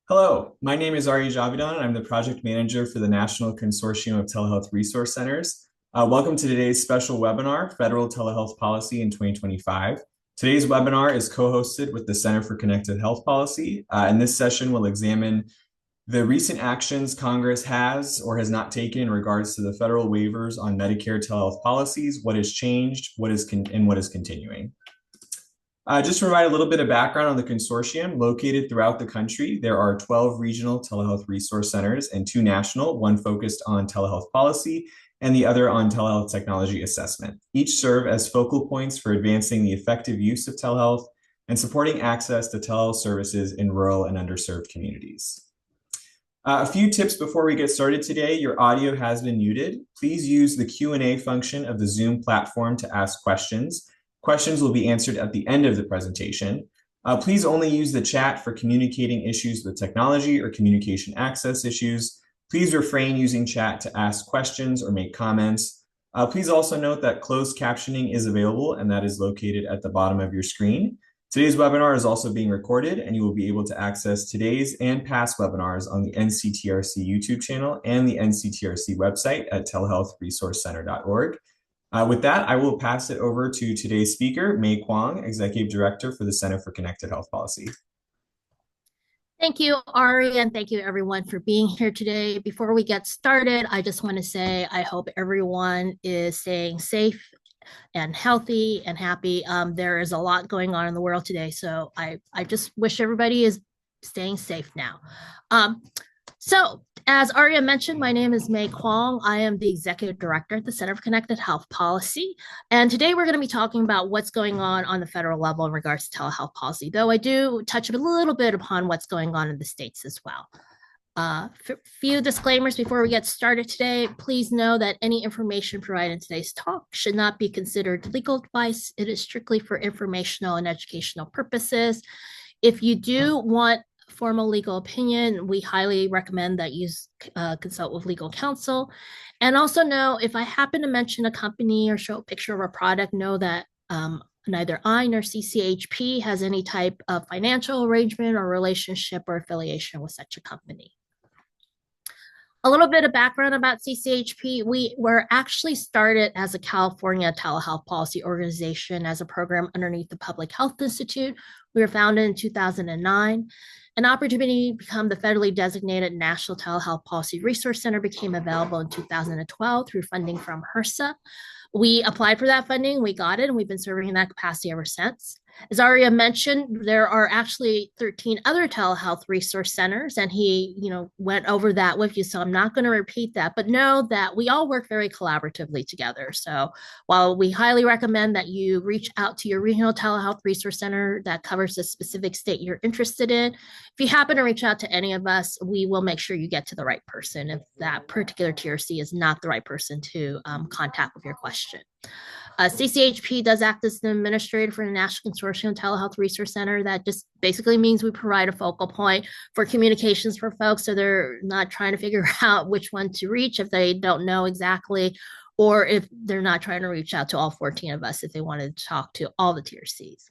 Hello, my name is Arya Javidan, and I'm the project manager for the National Consortium of Telehealth Resource Centers. Welcome to today's special webinar, Federal Telehealth Policy in 2025. Today's webinar is co-hosted with the Center for Connected Health Policy, and this session will examine the recent actions Congress has or has not taken in regards to the federal waivers on Medicare telehealth policies, what has changed, and what is continuing. Just to provide a little bit of background on the consortium, located throughout the country, there are 12 regional telehealth resource centers and 2 national, one focused on telehealth policy and the other on telehealth technology assessment. Each serve as focal points for advancing the effective use of telehealth and supporting access to telehealth services in rural and underserved communities. A few tips before we get started today. Your audio has been muted. Please use the Q&A function of the Zoom platform to ask questions. Questions will be answered at the end of the presentation. Please only use the chat for communicating issues with technology or communication access issues. Please refrain using chat to ask questions or make comments. Please also note that closed captioning is available, and that is located at the bottom of your screen. Today's webinar is also being recorded, and you will be able to access today's and past webinars on the NCTRC YouTube channel and the NCTRC website at telehealthresourcecenter.org. With that, I will pass it over to today's speaker, May Kwong, Executive Director for the Center for Connected Health Policy. Thank you, Ari, and thank you everyone for being here today. Before we get started, I just want to say I hope everyone is staying safe and healthy and happy. There is a lot going on in the world today, so I just wish everybody is staying safe now. So as Arya mentioned, my name is May Kwong. I am the Executive Director at the Center for Connected Health Policy. And today we're going to be talking about what's going on the federal level in regards to telehealth policy, though I do touch a little bit upon what's going on in the states as well. Few disclaimers before we get started today. Please know that any information provided in today's talk should not be considered legal advice. It is strictly for informational and educational purposes. If you do want formal legal opinion, we highly recommend that you consult with legal counsel. And also know if I happen to mention a company or show a picture of a product, know that neither I nor CCHP has any type of financial arrangement or relationship or affiliation with such a company. A little bit of background about CCHP. We were actually started as a California telehealth policy organization as a program underneath the Public Health Institute. We were founded in 2009. An opportunity to become the federally designated National Telehealth Policy Resource Center became available in 2012 through funding from HRSA. We applied for that funding, we got it, and we've been serving in that capacity ever since. As Arya mentioned, there are actually 13 other telehealth resource centers, and he, went over that with you, so I'm not going to repeat that, but know that we all work very collaboratively together. So while we highly recommend that you reach out to your regional telehealth resource center that covers the specific state you're interested in, if you happen to reach out to any of us, we will make sure you get to the right person if that particular TRC is not the right person to contact with your question. CCHP does act as the administrator for the National Consortium Telehealth Resource Center. That just basically means we provide a focal point for communications for folks so they're not trying to figure out which one to reach if they don't know exactly, or if they're not trying to reach out to all 14 of us if they wanted to talk to all the TRCs.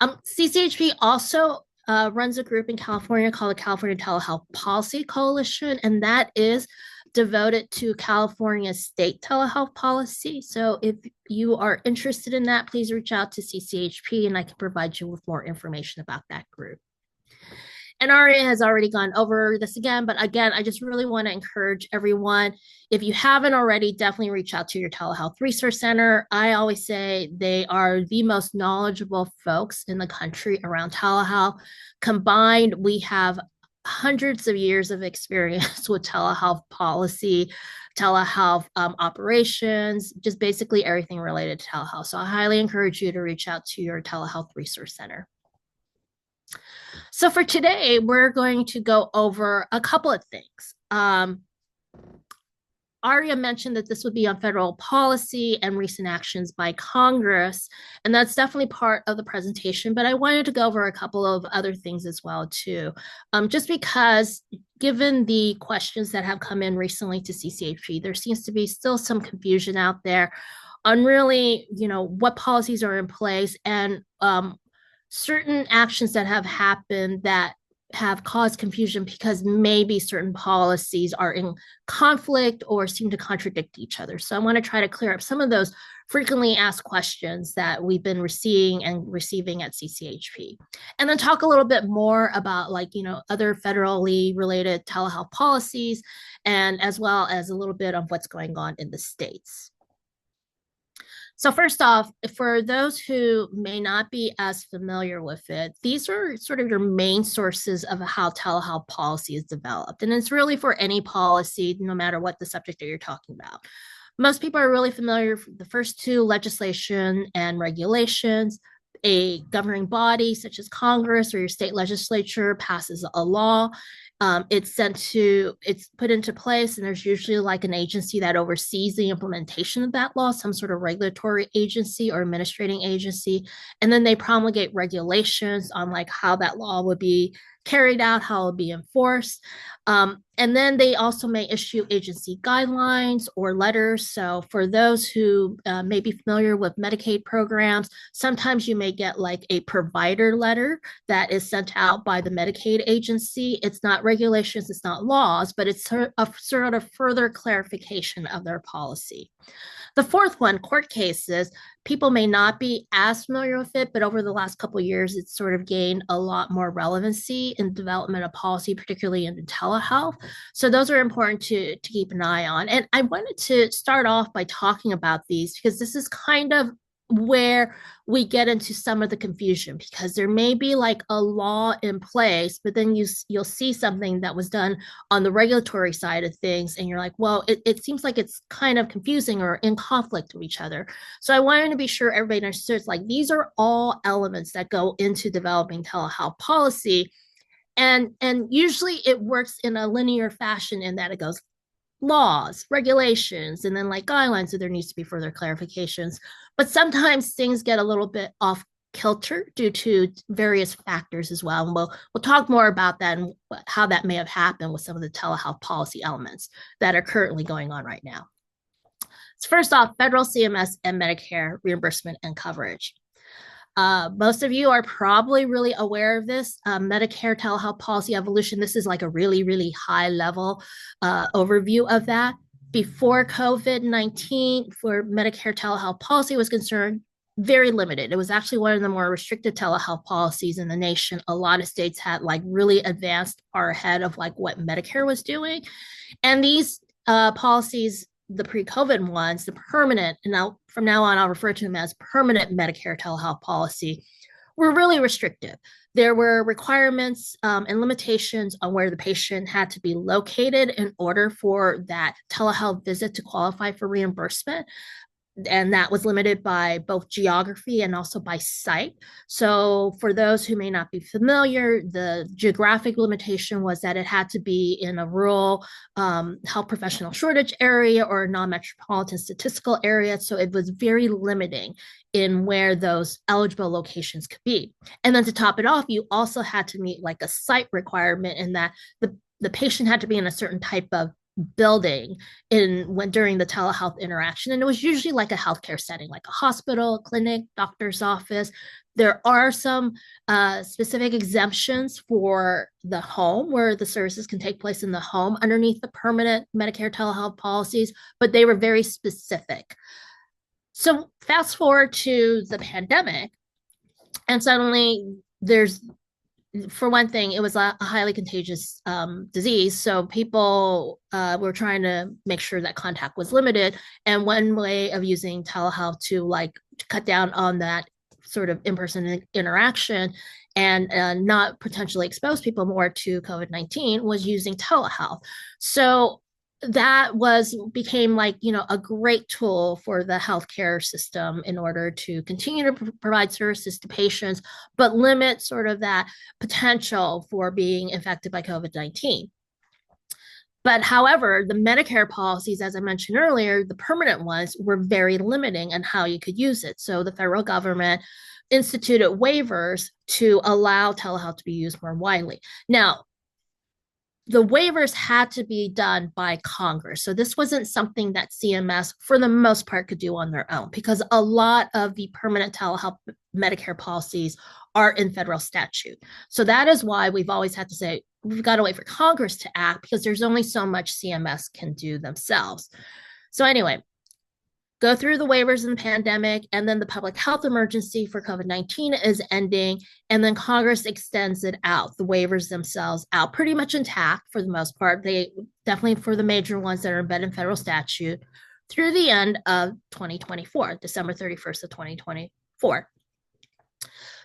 CCHP also runs a group in California called the California Telehealth Policy Coalition, and that is devoted to California state telehealth policy. So if you are interested in that, please reach out to CCHP and I can provide you with more information about that group. And Arya has already gone over this again, but again, I just really want to encourage everyone, if you haven't already, definitely reach out to your telehealth resource center. I always say they are the most knowledgeable folks in the country around telehealth. Combined, we have hundreds of years of experience with telehealth policy, telehealth operations, just basically everything related to telehealth. So I highly encourage you to reach out to your telehealth resource center. So for today, we're going to go over a couple of things. Arya mentioned that this would be on federal policy and recent actions by Congress, and that's definitely part of the presentation, but I wanted to go over a couple of other things as well too, just because given the questions that have come in recently to CCHP, there seems to be still some confusion out there on really, what policies are in place and certain actions that have happened that have caused confusion because maybe certain policies are in conflict or seem to contradict each other. So I want to try to clear up some of those frequently asked questions that we've been receiving at CCHP. And then talk a little bit more about other federally related telehealth policies, and as well as a little bit of what's going on in the states. So first off, for those who may not be as familiar with it, these are sort of your main sources of how telehealth policy is developed. And it's really for any policy, no matter what the subject that you're talking about. Most people are really familiar with the first two, legislation and regulations. A governing body such as Congress or your state legislature passes a law. It's put into place, and there's usually like an agency that oversees the implementation of that law, some sort of regulatory agency or administrating agency. And then they promulgate regulations on like how that law would be carried out, how it will be enforced. And then they also may issue agency guidelines or letters. So for those who may be familiar with Medicaid programs, sometimes you may get like a provider letter that is sent out by the Medicaid agency. It's not regulations, it's not laws, but it's a sort of further clarification of their policy. The fourth one, court cases, people may not be as familiar with it, but over the last couple of years, it's sort of gained a lot more relevancy in development of policy, particularly in telehealth. So those are important to keep an eye on. And I wanted to start off by talking about these because this is kind of where we get into some of the confusion, because there may be like a law in place, but then you'll see something that was done on the regulatory side of things, and you're like, well, it seems like it's kind of confusing or in conflict with each other. So I wanted to be sure everybody understood, like, these are all elements that go into developing telehealth policy. And usually it works in a linear fashion in that it goes laws, regulations, and then like guidelines. So there needs to be further clarifications. But sometimes things get a little bit off kilter due to various factors as well. And we'll talk more about that and how that may have happened with some of the telehealth policy elements that are currently going on right now. So first off, federal CMS and Medicare reimbursement and coverage. Most of you are probably really aware of this Medicare telehealth policy evolution. This is like a really, really high level overview of that. Before COVID-19, for Medicare telehealth policy was concerned, very limited. It was actually one of the more restricted telehealth policies in the nation. A lot of states had like really advanced far ahead of like what Medicare was doing. And these policies, the pre-COVID ones, the permanent, and now from now on, I'll refer to them as permanent Medicare telehealth policy, were really restrictive. There were requirements and limitations on where the patient had to be located in order for that telehealth visit to qualify for reimbursement. And that was limited by both geography and also by site. So for those who may not be familiar, the geographic limitation was that it had to be in a rural health professional shortage area or a non-metropolitan statistical area. So it was very limiting in where those eligible locations could be. And then to top it off, you also had to meet like a site requirement in that the patient had to be in a certain type of building during the telehealth interaction. And it was usually like a healthcare setting, like a hospital, clinic, doctor's office. There are some specific exemptions for the home where the services can take place in the home underneath the permanent Medicare telehealth policies, but they were very specific. So fast forward to the pandemic, and suddenly for one thing, it was a highly contagious disease. So people were trying to make sure that contact was limited. And one way of using telehealth to cut down on that sort of in-person interaction and not potentially expose people more to COVID-19 was using telehealth. So that became a great tool for the healthcare system in order to continue to provide services to patients, but limit sort of that potential for being infected by COVID-19. But however, the Medicare policies, as I mentioned earlier, the permanent ones were very limiting on how you could use it. So the federal government instituted waivers to allow telehealth to be used more widely. Now, the waivers had to be done by Congress. So this wasn't something that CMS, for the most part, could do on their own because a lot of the permanent telehealth Medicare policies are in federal statute. So that is why we've always had to say, we've got to wait for Congress to act because there's only so much CMS can do themselves. So anyway, go through the waivers in the pandemic, and then the public health emergency for COVID-19 is ending, and then Congress extends it out, the waivers themselves out, pretty much intact for the most part. They definitely for the major ones that are embedded in federal statute through the end of 2024, December 31st of 2024.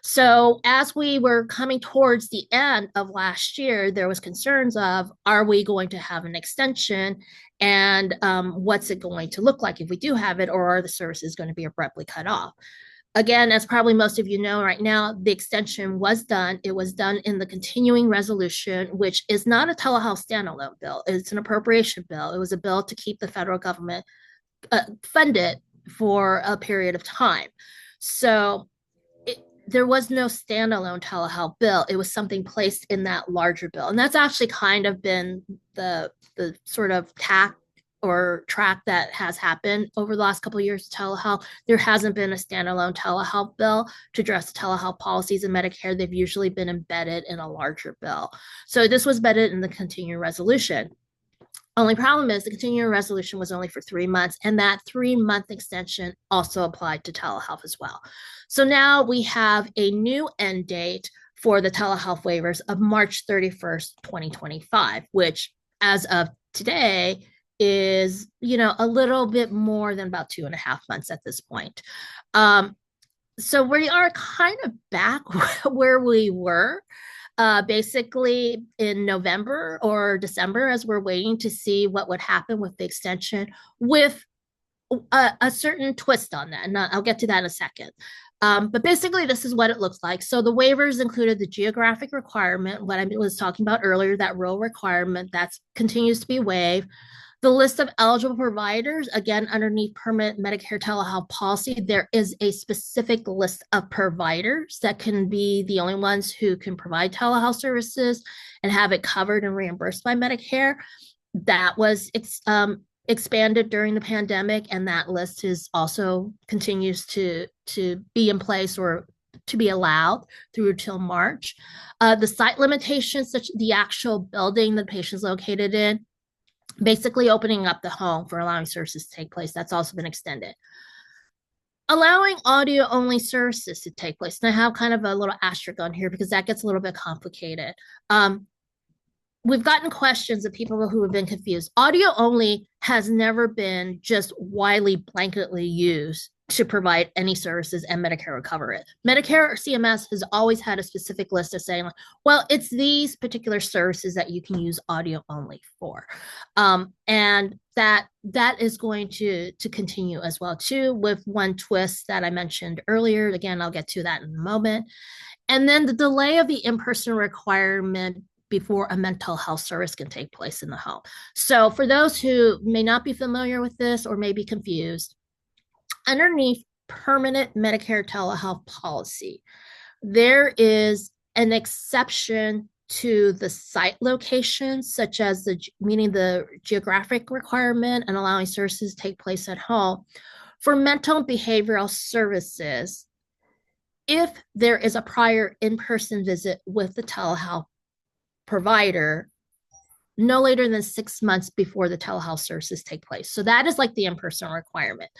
So as we were coming towards the end of last year, there was concerns of, are we going to have an extension? And what's it going to look like if we do have it, or are the services going to be abruptly cut off? Again, as probably most of you know right now, the extension was done. It was done in the continuing resolution, which is not a telehealth standalone bill. It's an appropriation bill. It was a bill to keep the federal government funded for a period of time. So there was no standalone telehealth bill. It was something placed in that larger bill. And that's actually kind of been the sort of tack or track that has happened over the last couple of years of telehealth. There hasn't been a standalone telehealth bill to address telehealth policies in Medicare. They've usually been embedded in a larger bill. So this was embedded in the continuing resolution. Only problem is the continuing resolution was only for 3 months, and that 3-month extension also applied to telehealth as well. So now we have a new end date for the telehealth waivers of March 31st, 2025, which as of today is, a little bit more than about 2.5 months at this point. So we are kind of back where we were basically in November or December, as we're waiting to see what would happen with the extension, with a certain twist on that. And I'll get to that in a second. But basically, this is what it looks like. So the waivers included the geographic requirement, what I was talking about earlier, that rural requirement that continues to be waived. The list of eligible providers, again, underneath permanent Medicare telehealth policy, there is a specific list of providers that can be the only ones who can provide telehealth services and have it covered and reimbursed by Medicare. That was expanded during the pandemic, and that list is also continues to be in place or to be allowed through till March. The site limitations, such the actual building the patient's located in, basically opening up the home for allowing services to take place, that's also been extended. Allowing audio only services to take place. And I have kind of a little asterisk on here because that gets a little bit complicated. We've gotten questions of people who have been confused. Audio only has never been just widely blanketly used to provide any services, and Medicare would cover it. Medicare or CMS has always had a specific list of saying, well, it's these particular services that you can use audio only for. And that is going to continue as well, too, with one twist that I mentioned earlier. Again, I'll get to that in a moment. And then the delay of the in-person requirement before a mental health service can take place in the home. So for those who may not be familiar with this or may be confused, underneath permanent Medicare telehealth policy, there is an exception to the site location, such as meaning the geographic requirement and allowing services to take place at home for mental and behavioral services if there is a prior in-person visit with the telehealth provider no later than 6 months before the telehealth services take place. So that is like the in-person requirement.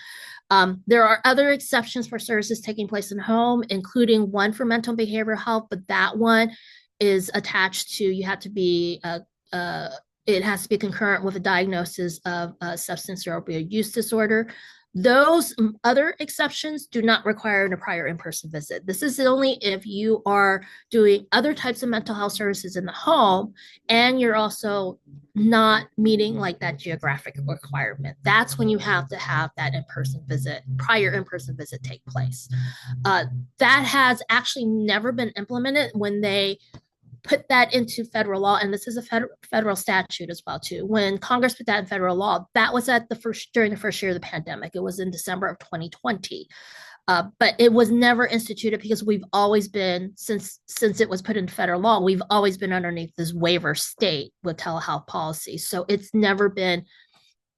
There are other exceptions for services taking place in home, including one for mental and behavioral health, but that one is attached to, you have to be, it has to be concurrent with a diagnosis of a substance or opioid use disorder. Those other exceptions do not require a prior in-person visit. This is only if you are doing other types of mental health services in the home and you're also not meeting like that geographic requirement. That's when you have to have that in-person visit, prior in-person visit take place. That has actually never been implemented when they put that into federal law, and this is a federal statute as well too. When Congress put that in federal law, that was during the first year of the pandemic. It was in December of 2020. But it was never instituted because we've always been, since it was put into federal law, we've always been underneath this waiver state with telehealth policy. So it's never been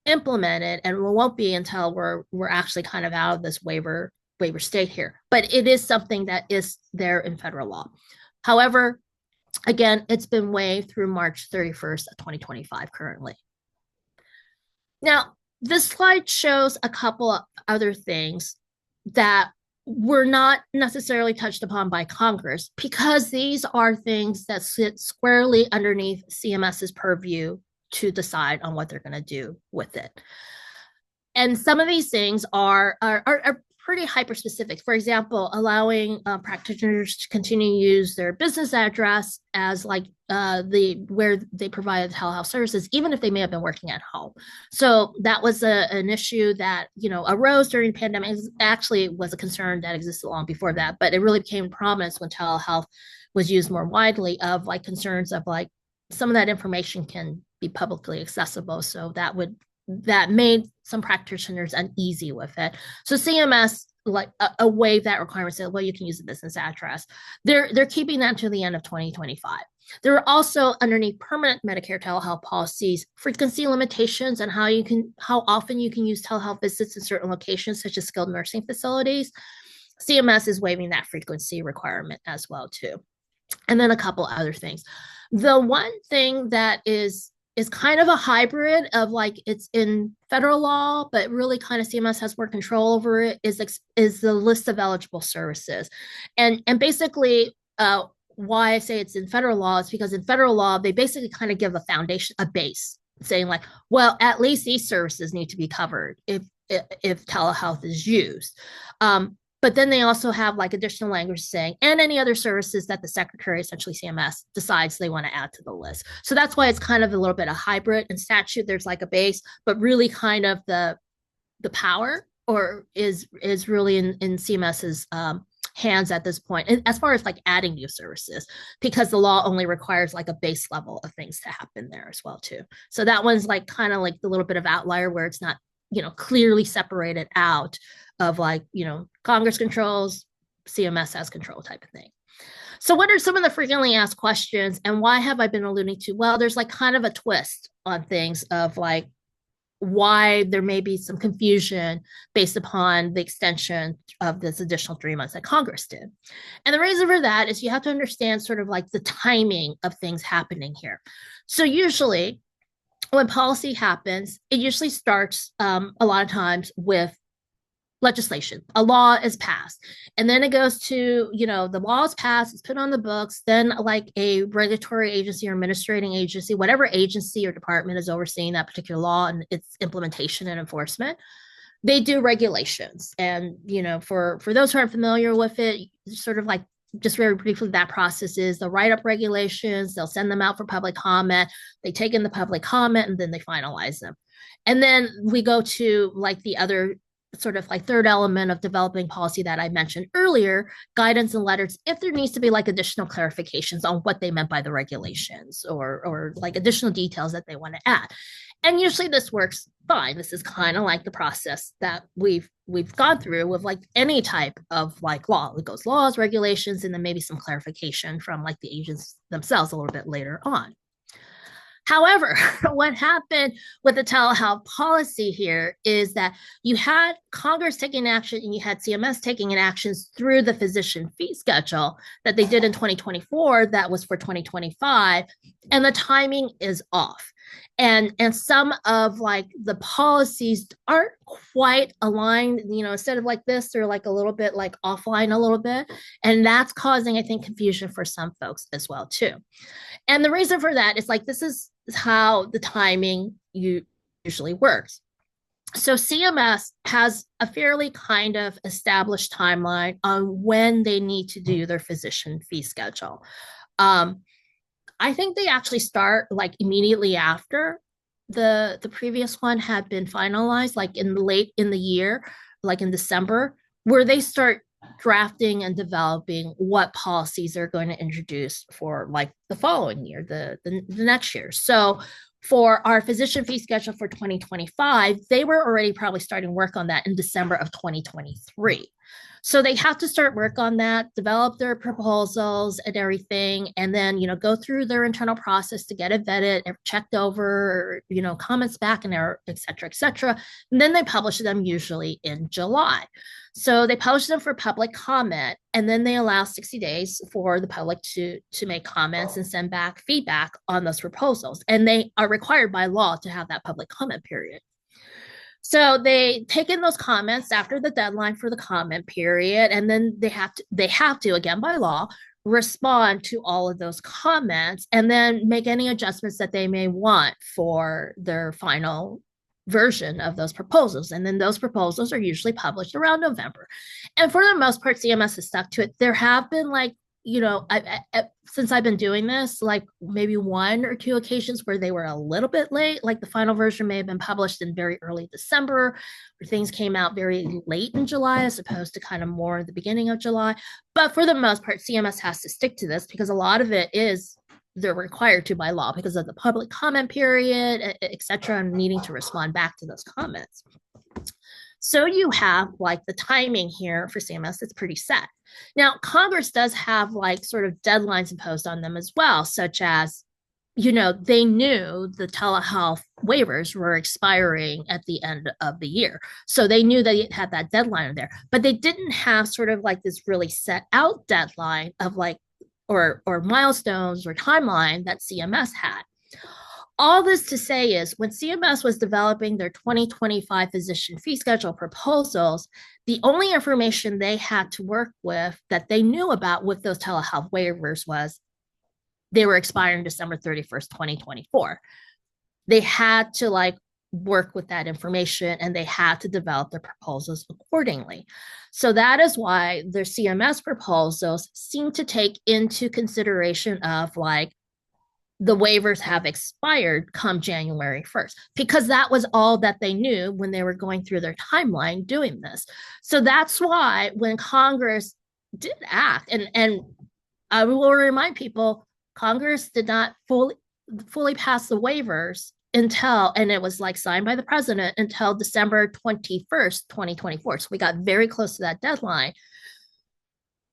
implemented, and it won't be until we're actually kind of out of this waiver state here. But it is something that is there in federal law. However, again, it's been waived through March 31st of 2025 currently. Now, this slide shows a couple of other things that were not necessarily touched upon by Congress because these are things that sit squarely underneath CMS's purview to decide on what they're going to do with it. And some of these things are pretty hyper specific. For example, allowing practitioners to continue to use their business address as like where they provide telehealth services, even if they may have been working at home. So that was an issue that arose during the pandemic. It actually was a concern that existed long before that, but it really became prominent when telehealth was used more widely, of like concerns of like some of that information can be publicly accessible. So that made some practitioners uneasy with it. So CMS like waived that requirement, said, well, you can use a business address. They're keeping that to the end of 2025. There are also underneath permanent Medicare telehealth policies frequency limitations on how often you can use telehealth visits in certain locations, such as skilled nursing facilities. CMS is waiving that frequency requirement as well too. And then a couple other things. The one thing that is kind of a hybrid of like it's in federal law, but really kind of CMS has more control over it, is the list of eligible services. And basically why I say it's in federal law is because in federal law, they basically kind of give a foundation, a base, saying like, well, at least these services need to be covered if telehealth is used. But then they also have like additional language saying, and any other services that the secretary, essentially CMS, decides they want to add to the list. So that's why it's kind of a little bit of hybrid. In statute, there's like a base, but really kind of the power or is really in CMS's hands at this point, as far as like adding new services, because the law only requires like a base level of things to happen there as well too. So that one's like kind of like the little bit of outlier where it's not clearly separated out of like, Congress controls, CMS has control type of thing. So what are some of the frequently asked questions and why have I been alluding to? Well, there's like kind of a twist on things of like why there may be some confusion based upon the extension of this additional 3 months that Congress did. And the reason for that is you have to understand sort of like the timing of things happening here. So usually when policy happens, it usually starts a lot of times with legislation. A law is passed, and then it goes to, the law is passed, it's put on the books, then like a regulatory agency or administrating agency, whatever agency or department is overseeing that particular law and its implementation and enforcement, they do regulations. And, for those who aren't familiar with it, sort of like just very briefly, that process is they'll write up regulations, they'll send them out for public comment, they take in the public comment, and then they finalize them. And then we go to like the other sort of like third element of developing policy that I mentioned earlier, guidance and letters, if there needs to be like additional clarifications on what they meant by the regulations or like additional details that they want to add. And usually this works fine. This is kind of like the process that we've gone through with like any type of like law. It goes laws, regulations, and then maybe some clarification from like the agents themselves a little bit later on. However, what happened with the telehealth policy here is that you had Congress taking action and you had CMS taking an actions through the physician fee schedule that they did in 2024 that was for 2025, and the timing is off. And some of like the policies aren't quite aligned, instead of like this, they're like a little bit like offline a little bit. And that's causing, I think, confusion for some folks as well too. And the reason for that is like, this is how the timing usually works. So CMS has a fairly kind of established timeline on when they need to do their physician fee schedule. I think they actually start like immediately after the previous one had been finalized, like late in the year, like in December, where they start drafting and developing what policies they're going to introduce for like the following year, the next year. So for our physician fee schedule for 2025, they were already probably starting work on that in December of 2023. So they have to start work on that, develop their proposals and everything, and then, go through their internal process to get it vetted and checked over, comments back and there, et cetera, et cetera. And then they publish them usually in July. So they publish them for public comment, and then they allow 60 days for the public to make comments and send back feedback on those proposals. And they are required by law to have that public comment period. So they take in those comments after the deadline for the comment period, and then they have to again by law respond to all of those comments and then make any adjustments that they may want for their final version of those proposals. And then those proposals are usually published around November. And for the most part, CMS has stuck to it. There have been since I've been doing this, like maybe one or two occasions where they were a little bit late, like the final version may have been published in very early December, or things came out very late in July as opposed to kind of more the beginning of July. But for the most part, CMS has to stick to this because a lot of it is they're required to by law because of the public comment period, et cetera, and needing to respond back to those comments. So you have like the timing here for CMS, it's pretty set. Now, Congress does have like sort of deadlines imposed on them as well, such as, they knew the telehealth waivers were expiring at the end of the year. So they knew they had that deadline there, but they didn't have sort of like this really set out deadline of like, or milestones or timeline that CMS had. All this to say is when CMS was developing their 2025 physician fee schedule proposals, the only information they had to work with that they knew about with those telehealth waivers was they were expiring December 31st, 2024. They had to like work with that information and they had to develop their proposals accordingly. So that is why their CMS proposals seem to take into consideration of like, the waivers have expired come January 1st, because that was all that they knew when they were going through their timeline doing this. So that's why when Congress did act, and I will remind people, Congress did not fully pass the waivers until, and it was like signed by the president until December 21st, 2024. So we got very close to that deadline.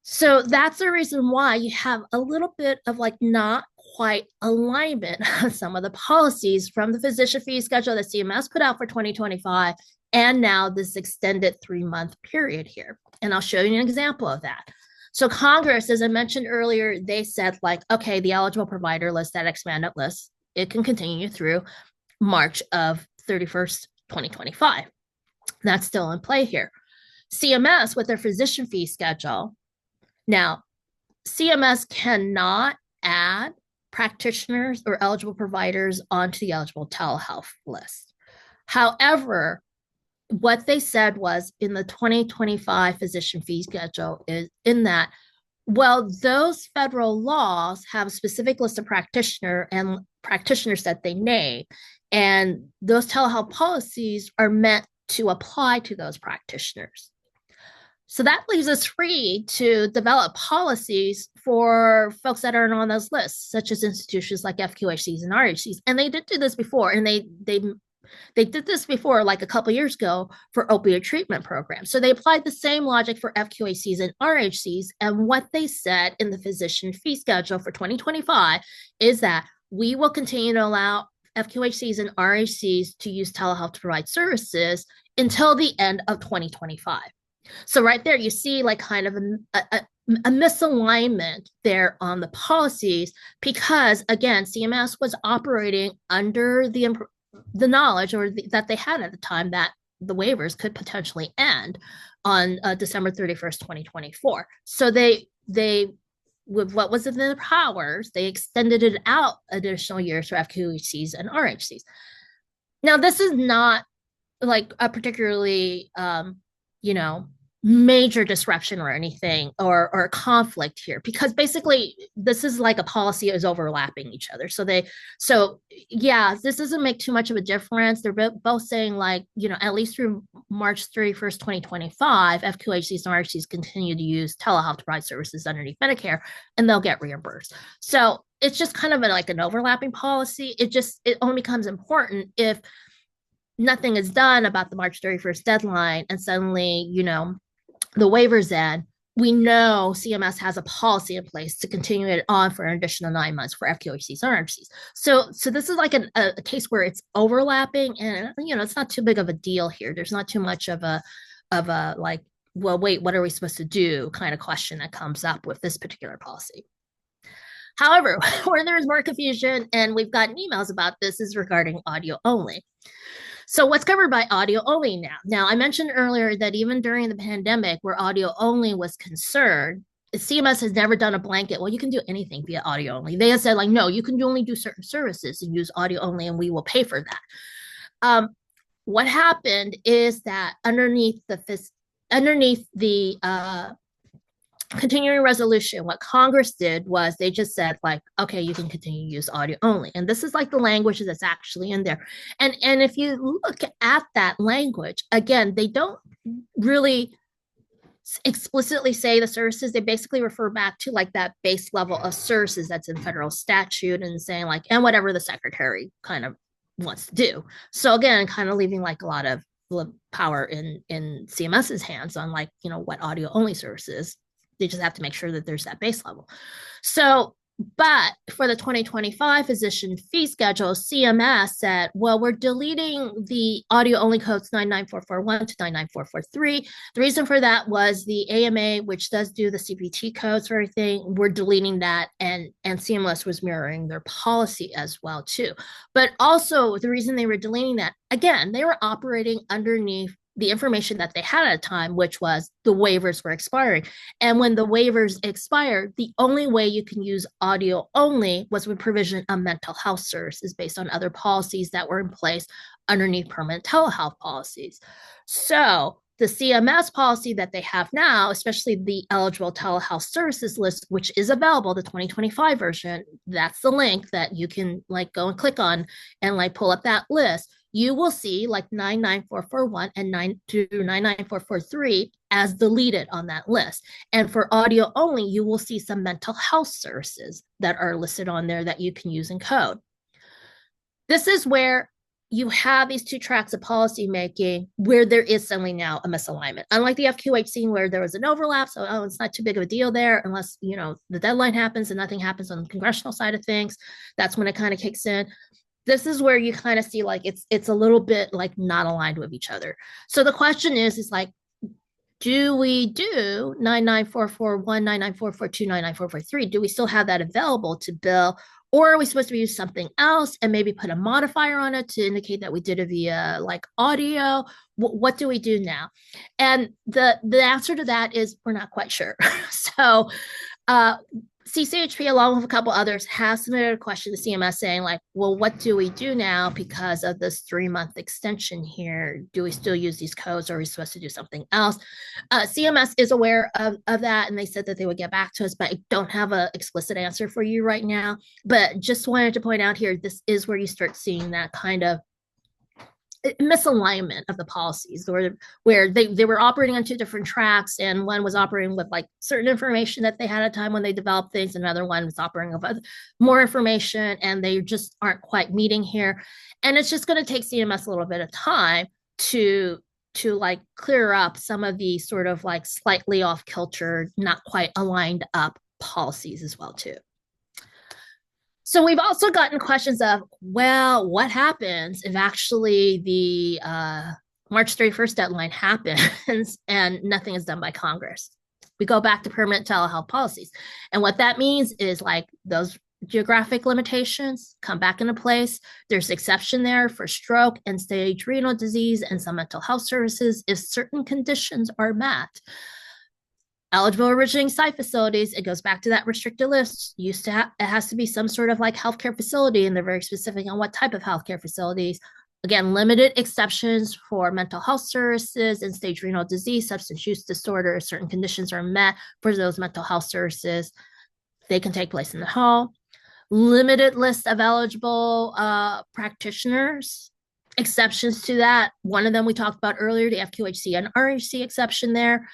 So that's the reason why you have a little bit of like not quite alignment on some of the policies from the physician fee schedule that CMS put out for 2025 and now this extended 3-month period here. And I'll show you an example of that. So Congress, as I mentioned earlier, they said like, okay, the eligible provider list, that expanded list, it can continue through March of 31st, 2025. That's still in play here. CMS with their physician fee schedule. Now, CMS cannot add practitioners or eligible providers onto the eligible telehealth list. However, what they said was in the 2025 physician fee schedule is in that, well, those federal laws have a specific list of practitioners that they name, and those telehealth policies are meant to apply to those practitioners. So that leaves us free to develop policies for folks that aren't on those lists, such as institutions like FQHCs and RHCs. And they did do this before, and they did this before, like a couple years ago, for opioid treatment programs. So they applied the same logic for FQHCs and RHCs. And what they said in the physician fee schedule for 2025 is that we will continue to allow FQHCs and RHCs to use telehealth to provide services until the end of 2025. So right there, you see like kind of a misalignment there on the policies because, again, CMS was operating under the knowledge that they had at the time that the waivers could potentially end on December 31st, 2024. So they with what was in their powers, they extended it out additional years for FQHCs and RHCs. Now, this is not like a particularly major disruption or anything or conflict here, because basically this is like a policy is overlapping each other. So yeah, this doesn't make too much of a difference. They're both saying like, at least through March 31st, 2025, FQHCs and RHCs continue to use telehealth to provide services underneath Medicare and they'll get reimbursed. So it's just kind of like an overlapping policy. It only becomes important if nothing is done about the March 31st deadline and suddenly, the waivers end, we know CMS has a policy in place to continue it on for an additional 9 months for FQHCs and RFCs. So this is like a case where it's overlapping, and it's not too big of a deal here. There's not too much of a like, well, wait, what are we supposed to do kind of question that comes up with this particular policy. However, where there's more confusion, and we've gotten emails about this, is regarding audio only. So what's covered by audio only now? Now, I mentioned earlier that even during the pandemic where audio only was concerned, CMS has never done a blanket, well, you can do anything via audio only. They have said, like, no, you can only do certain services and use audio only, and we will pay for that. What happened is that underneath the continuing resolution, what Congress did was they just said, like, okay, you can continue to use audio only. And this is like the language that's actually in there. And if you look at that language, again, they don't really explicitly say the services. They basically refer back to like that base level of services that's in federal statute, and saying like, and whatever the secretary kind of wants to do. So again, kind of leaving like a lot of power in CMS's hands on, like, what audio only services. They just have to make sure that there's that base level. So, but for the 2025 physician fee schedule, CMS said, well, we're deleting the audio only codes 99441 to 99443. The reason for that was the AMA, which does do the CPT codes for everything, we're deleting that, and CMS was mirroring their policy as well too. But also the reason they were deleting that, again, they were operating underneath the information that they had at the time, which was the waivers were expiring. And when the waivers expired, the only way you can use audio only was with provision of mental health services based on other policies that were in place underneath permanent telehealth policies. So the CMS policy that they have now, especially the eligible telehealth services list, which is available, the 2025 version, that's the link that you can like go and click on and like pull up that list. You will see like 99441 and 99443 as deleted on that list. And for audio only, you will see some mental health services that are listed on there that you can use in code. This is where you have these two tracks of policy making where there is suddenly now a misalignment. Unlike the FQHC where there was an overlap, so it's not too big of a deal there unless the deadline happens and nothing happens on the congressional side of things. That's when it kind of kicks in. This is where you kind of see like it's a little bit like not aligned with each other. So the question is like, do we do 99441, 99442, 99443? Do we still have that available to bill? Or are we supposed to use something else and maybe put a modifier on it to indicate that we did it via like audio? What do we do now? And the answer to that is we're not quite sure. So CCHP, along with a couple others, has submitted a question to CMS saying, like, well, what do we do now because of this 3-month extension here? Do we still use these codes, or are we supposed to do something else? CMS is aware of that, and they said that they would get back to us, but I don't have an explicit answer for you right now. But just wanted to point out here, this is where you start seeing that kind of misalignment of the policies, where they were operating on two different tracks, and one was operating with like certain information that they had at a time when they developed things, another one was operating with more information, and they just aren't quite meeting here. And it's just going to take CMS a little bit of time to like clear up some of the sort of like slightly off kilter, not quite aligned up policies as well too. So we've also gotten questions of, well, what happens if actually the March 31st deadline happens and nothing is done by Congress? We go back to permanent telehealth policies. And what that means is like those geographic limitations come back into place. There's exception there for stroke and stage renal disease and some mental health services if certain conditions are met. Eligible originating site facilities, it goes back to that restricted list. It has to be some sort of like healthcare facility, and they're very specific on what type of healthcare facilities. Again, limited exceptions for mental health services and stage renal disease, substance use disorder. Certain conditions are met for those mental health services. They can take place in the home. Limited list of eligible practitioners. Exceptions to that. One of them we talked about earlier, the FQHC and RHC exception there.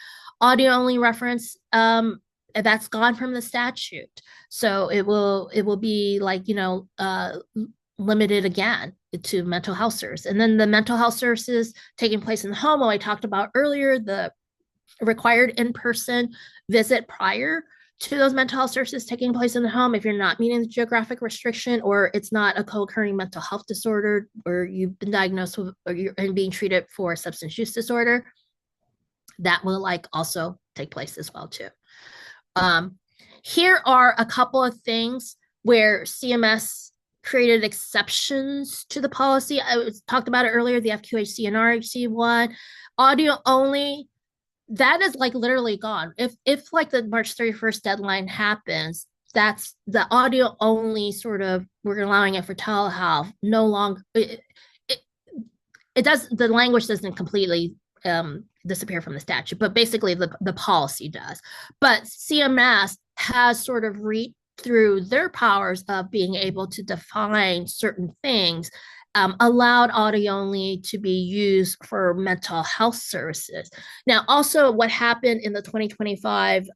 Audio only reference, that's gone from the statute. So it will be like, limited again to mental health services. And then the mental health services taking place in the home, I talked about earlier, the required in-person visit prior to those mental health services taking place in the home if you're not meeting the geographic restriction or it's not a co-occurring mental health disorder or you've been diagnosed with or you're being treated for a substance use disorder. That will like also take place as well too. Um, Here are a couple of things where CMS created exceptions to the policy. I talked about it earlier, the FQHC and RHC one. Audio only, that is like literally gone. If like the March 31st deadline happens, that's the audio only sort of, we're allowing it for telehealth, no longer, it, it does, the language doesn't completely disappear from the statute, but basically the policy does. But CMS has sort of reached through their powers of being able to define certain things, allowed audio only to be used for mental health services. Now, also what happened in the 2025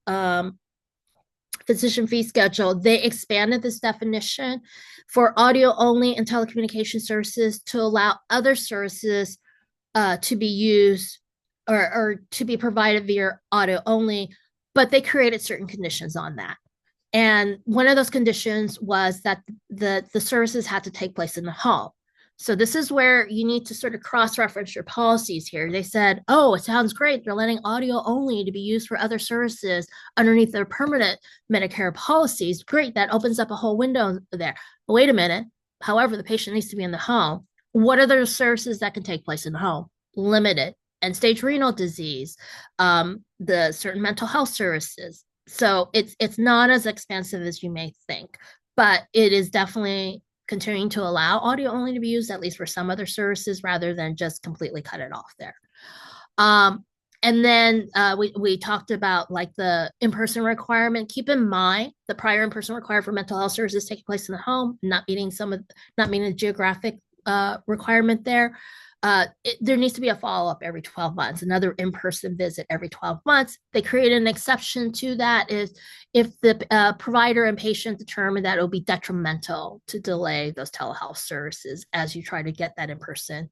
physician fee schedule, they expanded this definition for audio only and telecommunication services to allow other services to be used or to be provided via audio only, but they created certain conditions on that. And one of those conditions was that the services had to take place in the home. So this is where you need to sort of cross-reference your policies here. They said, oh, it sounds great. They're letting audio only to be used for other services underneath their permanent Medicare policies. Great, that opens up a whole window there. But wait a minute. However, the patient needs to be in the home. What are the services that can take place in the home? Limited. End-stage renal disease, the certain mental health services. So it's not as expensive as you may think, but it is definitely continuing to allow audio only to be used, at least for some other services, rather than just completely cut it off there. And then we talked about like the in-person requirement. Keep in mind the prior in-person required for mental health services taking place in the home, not meeting the geographic requirement there. There needs to be a follow-up every 12 months, another in-person visit every 12 months. They created an exception to that is if the provider and patient determine that it will be detrimental to delay those telehealth services as you try to get that in-person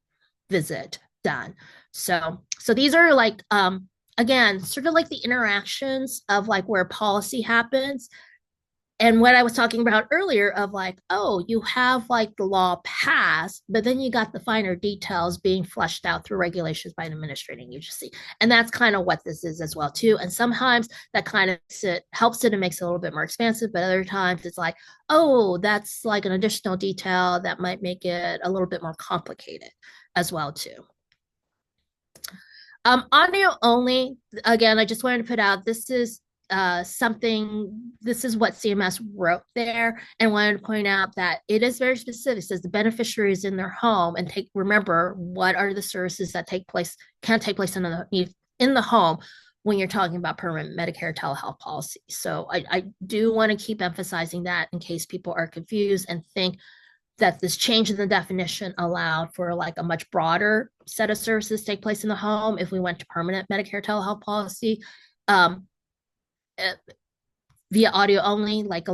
visit done. So these are like, again, sort of like the interactions of like where policy happens. And what I was talking about earlier of like, oh, you have like the law passed, but then you got the finer details being fleshed out through regulations by an administrating agency. And that's kind of what this is as well too. And sometimes that kind of helps it and makes it a little bit more expansive, but other times it's like, oh, that's like an additional detail that might make it a little bit more complicated as well too. Audio only, again, I just wanted to put out, this is this is what CMS wrote there, and wanted to point out that it is very specific. It says the beneficiary is in their home, and remember what are the services that can take place in the home when you're talking about permanent Medicare telehealth policy. So I do want to keep emphasizing that in case people are confused and think that this change in the definition allowed for like a much broader set of services take place in the home if we went to permanent Medicare telehealth policy. Via audio only, like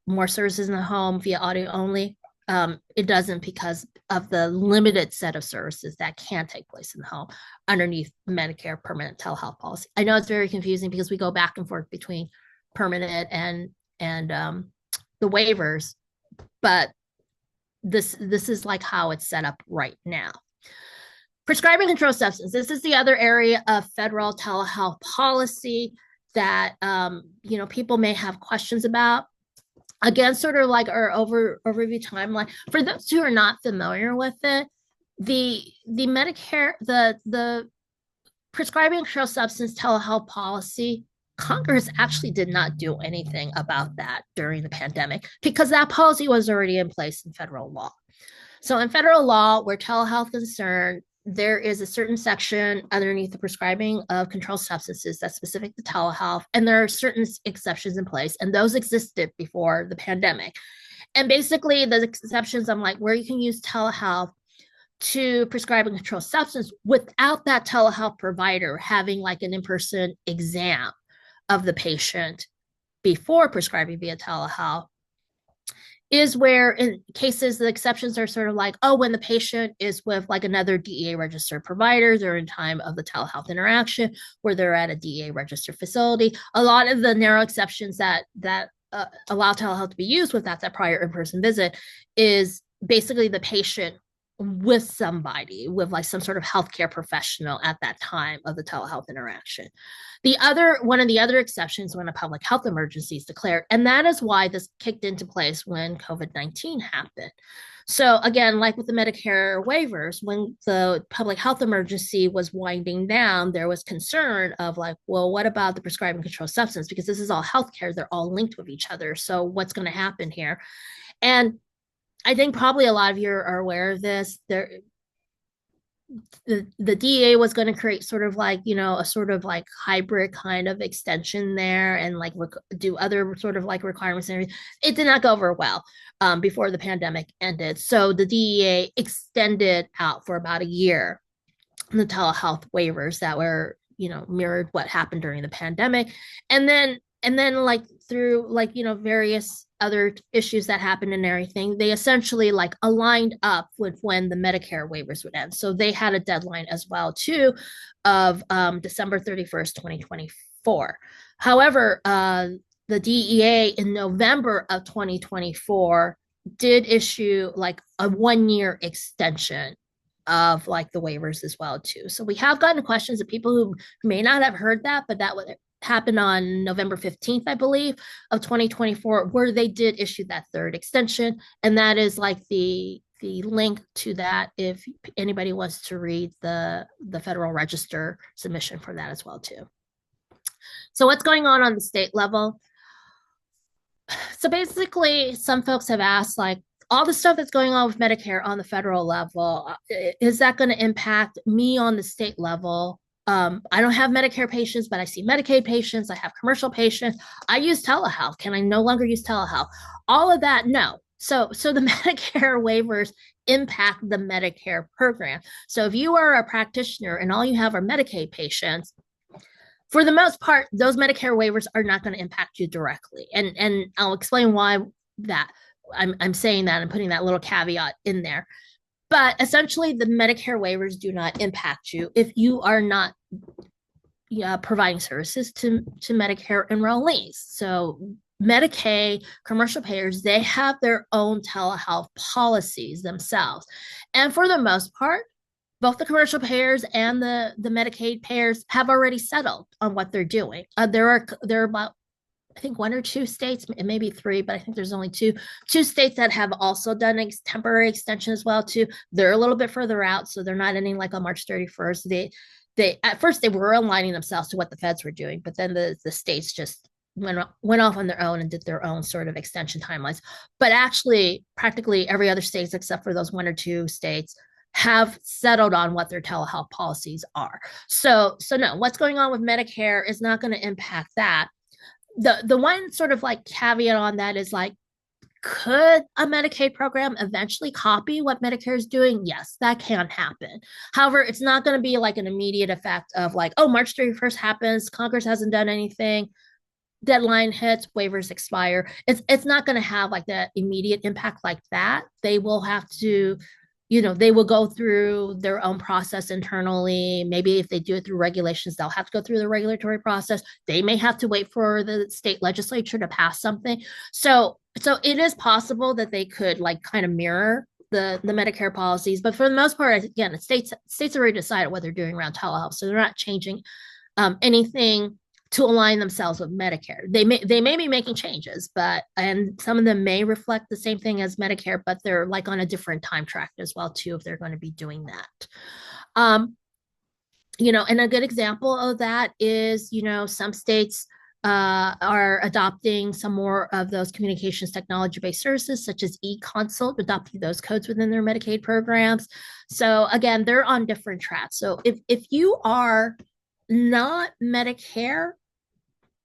more services in the home via audio only. It doesn't because of the limited set of services that can take place in the home underneath Medicare permanent telehealth policy. I know it's very confusing because we go back and forth between permanent and the waivers, but this is like how it's set up right now. Prescribing controlled substance. This is the other area of federal telehealth policy that people may have questions about. Again, sort of like our overview timeline. For those who are not familiar with it, the Medicare, the prescribing controlled substance telehealth policy, Congress actually did not do anything about that during the pandemic because that policy was already in place in federal law. So in federal law, where telehealth is concerned, there is a certain section underneath the prescribing of controlled substances that's specific to telehealth, and there are certain exceptions in place, and those existed before the pandemic. And basically, the exceptions, I'm like, where you can use telehealth to prescribe a controlled substance without that telehealth provider having like an in-person exam of the patient before prescribing via telehealth. is where in cases the exceptions are sort of like, oh, when the patient is with like another DEA registered provider, they're in time of the telehealth interaction, where they're at a DEA registered facility. A lot of the narrow exceptions that allow telehealth to be used without that prior in-person visit is basically the patient with somebody, with like some sort of healthcare professional at that time of the telehealth interaction. The other one of the other exceptions when a public health emergency is declared, and that is why this kicked into place when COVID-19 happened. So again, like with the Medicare waivers, when the public health emergency was winding down, there was concern of like, well, what about the prescribing controlled substance? Because this is all healthcare, they're all linked with each other. So what's going to happen here? And I think probably a lot of you are aware of this. The DEA was going to create sort of like, a sort of like hybrid kind of extension there and like do other sort of like requirements and everything. It did not go over well before the pandemic ended. So the DEA extended out for about a year the telehealth waivers that were, mirrored what happened during the pandemic. And then like through like, various other issues that happened and everything, they essentially like aligned up with when the Medicare waivers would end. So they had a deadline as well too of December 31st, 2024. However, the DEA in November of 2024 did issue like a 1 year extension of like the waivers as well too. So we have gotten questions of people who may not have heard that, but that would happen on November 15th, I believe, of 2024, where they did issue that third extension. And that is like the link to that if anybody wants to read the Federal Register submission for that as well too. So what's going on the state level? So basically, some folks have asked like, all the stuff that's going on with Medicare on the federal level, is that going to impact me on the state level? I don't have Medicare patients, but I see Medicaid patients. I have commercial patients. I use telehealth. Can I no longer use telehealth? All of that, no. So the Medicare waivers impact the Medicare program. So if you are a practitioner and all you have are Medicaid patients, for the most part, those Medicare waivers are not going to impact you directly. And I'll explain why that. I'm saying that and putting that little caveat in there. But essentially, the Medicare waivers do not impact you if you are not providing services to Medicare enrollees. So Medicaid, commercial payers, they have their own telehealth policies themselves. And for the most part, both the commercial payers and the Medicaid payers have already settled on what they're doing. There are about, I think, one or two states, maybe three, but I think there's only two states that have also done a temporary extension as well too. They're a little bit further out, so they're not ending like on March 31st. They at first they were aligning themselves to what the feds were doing, but then the states just went off on their own and did their own sort of extension timelines. But actually, practically every other state except for those one or two states have settled on what their telehealth policies are. So no, what's going on with Medicare is not going to impact that. The one sort of like caveat on that is like, could a Medicaid program eventually copy what Medicare is doing? Yes, that can happen. However, it's not going to be like an immediate effect of like, oh, March 31st happens, Congress hasn't done anything, deadline hits, waivers expire. It's not going to have like that immediate impact like that. They will have to, they will go through their own process internally. Maybe if they do it through regulations, they'll have to go through the regulatory process. They may have to wait for the state legislature to pass something. So it is possible that they could like kind of mirror the Medicare policies, but for the most part, again, states already decided what they're doing around telehealth, so they're not changing anything to align themselves with Medicare. They may be making changes, and some of them may reflect the same thing as Medicare, but they're like on a different time track as well too if they're going to be doing that. And a good example of that is, some states are adopting some more of those communications technology-based services, such as e-consult, adopting those codes within their Medicaid programs. So again, they're on different tracks. So if you are not Medicare,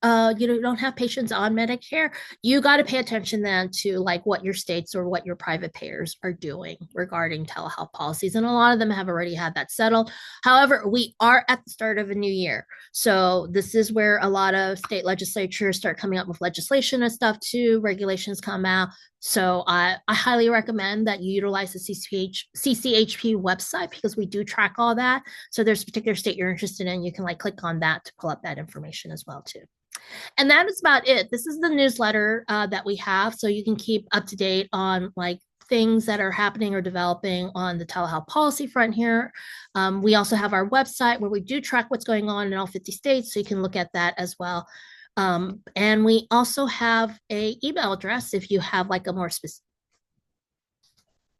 you don't have patients on Medicare, you got to pay attention then to like what your states or what your private payers are doing regarding telehealth policies. And a lot of them have already had that settled. However, we are at the start of a new year. So this is where a lot of state legislatures start coming up with legislation and stuff too. Regulations come out. So I highly recommend that you utilize the CCHP website because we do track all that. So there's a particular state you're interested in, you can like click on that to pull up that information as well too. And that is about it. This is the newsletter that we have, so you can keep up to date on like things that are happening or developing on the telehealth policy front here. We also have our website where we do track what's going on in all 50 states, so you can look at that as well. And we also have a email address if you have like a more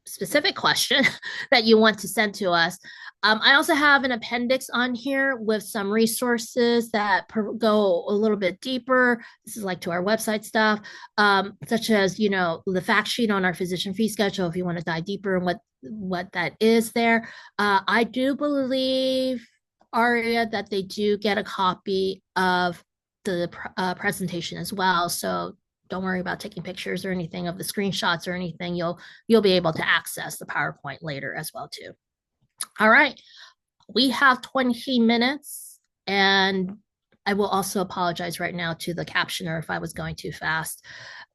specific question that you want to send to us. I also have an appendix on here with some resources that go a little bit deeper. This is like to our website stuff, such as, you know, the fact sheet on our physician fee schedule if you want to dive deeper in what that is there. I do believe, Aria, that they do get a copy of the presentation as well. So don't worry about taking pictures or anything of the screenshots or anything. You'll be able to access the PowerPoint later as well too. All right, we have 20 minutes, and I will also apologize right now to the captioner if I was going too fast.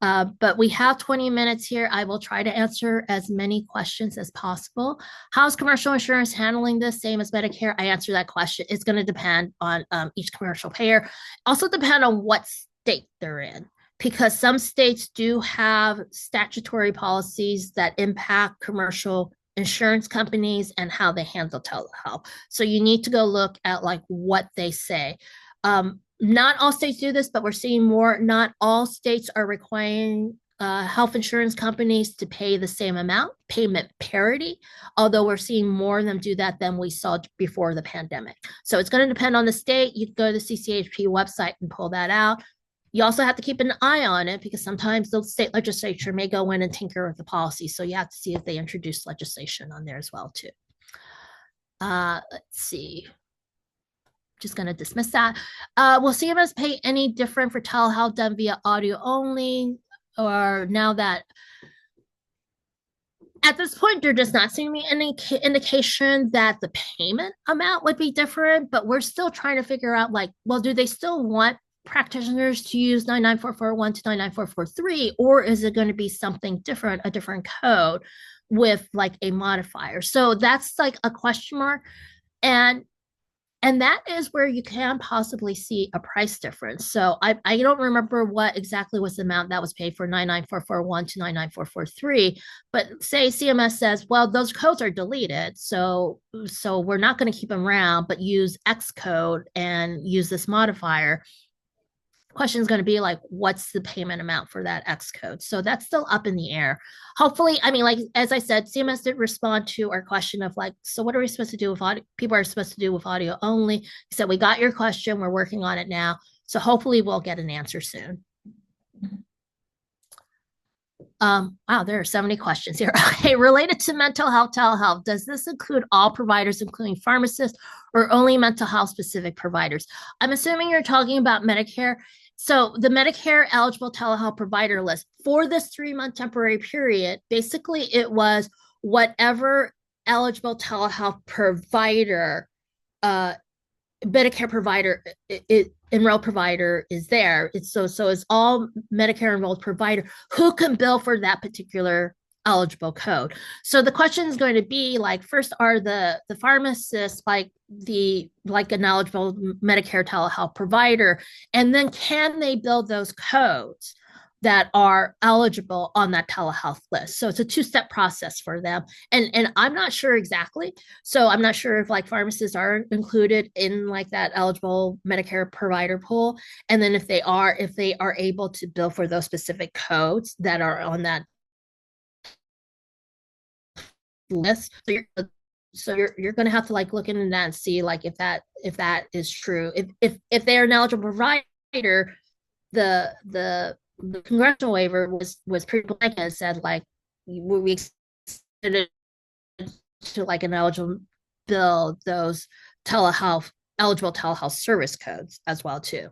But we have 20 minutes here. I will try to answer as many questions as possible. How's commercial insurance handling this? Same as Medicare? I answer that question. It's going to depend on each commercial payer. Also depend on what state they're in, because some states do have statutory policies that impact commercial insurance companies and how they handle telehealth. So you need to go look at like what they say. Not all states do this, but we're seeing more. Not all states are requiring health insurance companies to pay the same amount, payment parity, although we're seeing more of them do that than we saw before the pandemic. So it's going to depend on the state. You can go to the CCHP website and pull that out. You also have to keep an eye on it because sometimes the state legislature may go in and tinker with the policy. So you have to see if they introduce legislation on there as well too. Let's see. Just going to dismiss that. Will CMS pay any different for telehealth done via audio only? Or now that at this point, they're just not seeing me any indication that the payment amount would be different, but we're still trying to figure out like, well, do they still want practitioners to use 99441 to 99443, or is it going to be something different, a different code with like a modifier? So that's like a question mark. And that is where you can possibly see a price difference. So I don't remember what exactly was the amount that was paid for 99441 to 99443, but say CMS says, well, those codes are deleted, so we're not going to keep them around, but use X code and use this modifier. Question is going to be like, what's the payment amount for that X code? So that's still up in the air. Hopefully, I mean, like, as I said, CMS did respond to our question of like, so what are we supposed to do with audio? People are supposed to do with audio only. He said, we got your question. We're working on it now. So hopefully we'll get an answer soon. Wow, there are so many questions here. Okay, related to mental health, telehealth, does this include all providers, including pharmacists, or only mental health specific providers? I'm assuming you're talking about Medicare. So the Medicare eligible telehealth provider list for this 3-month temporary period, basically it was whatever eligible telehealth provider, Medicare provider, enrolled provider is there. It's all Medicare enrolled provider who can bill for that particular eligible code. So the question is going to be like, first, are the pharmacists like an eligible Medicare telehealth provider, and then can they bill those codes that are eligible on that telehealth list? So it's a 2-step process for them. And I'm not sure exactly. So I'm not sure if like pharmacists are included in like that eligible Medicare provider pool. And then if they are able to bill for those specific codes that are on that list. So you're going to have to like look into that and see like if that is true. If they're an eligible provider, the congressional waiver was pretty blanket and said like we extended to like an eligible bill those eligible telehealth service codes as well too.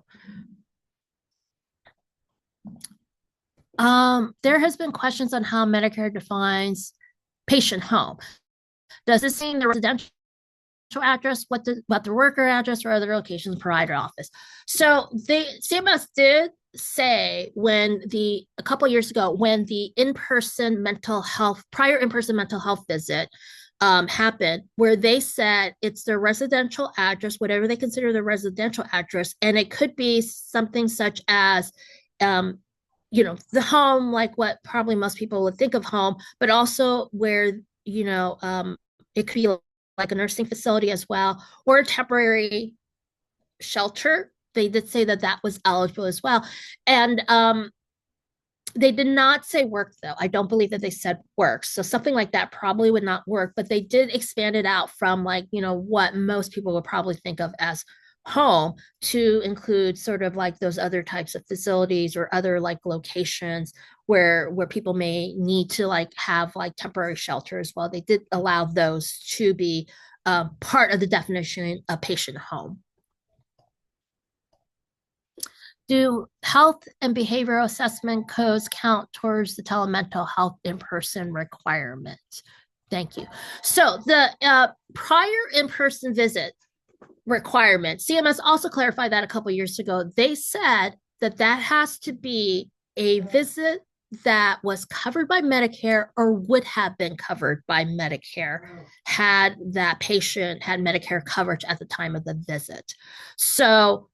There has been questions on how Medicare defines patient home. Does this mean the residential address, what the worker address, or other locations provider office? So CMS did say when a couple years ago, when the prior in-person mental health visit happened, where they said it's their residential address, whatever they consider their residential address, and it could be something such as the home, like what probably most people would think of home, but also where, it could be like a nursing facility as well, or a temporary shelter. They did say that that was eligible as well. And they did not say work, though. I don't believe that they said work. So something like that probably would not work, but they did expand it out from what most people would probably think of as home to include sort of like those other types of facilities or other like locations where people may need to like have like temporary shelter as well. They did allow those to be part of the definition of patient home. Do health and behavioral assessment codes count towards the telemental health in-person requirements? Thank you. So the prior in-person visit requirement, CMS also clarified that a couple of years ago. They said that that has to be a visit that was covered by Medicare or would have been covered by Medicare had that patient had Medicare coverage at the time of the visit. So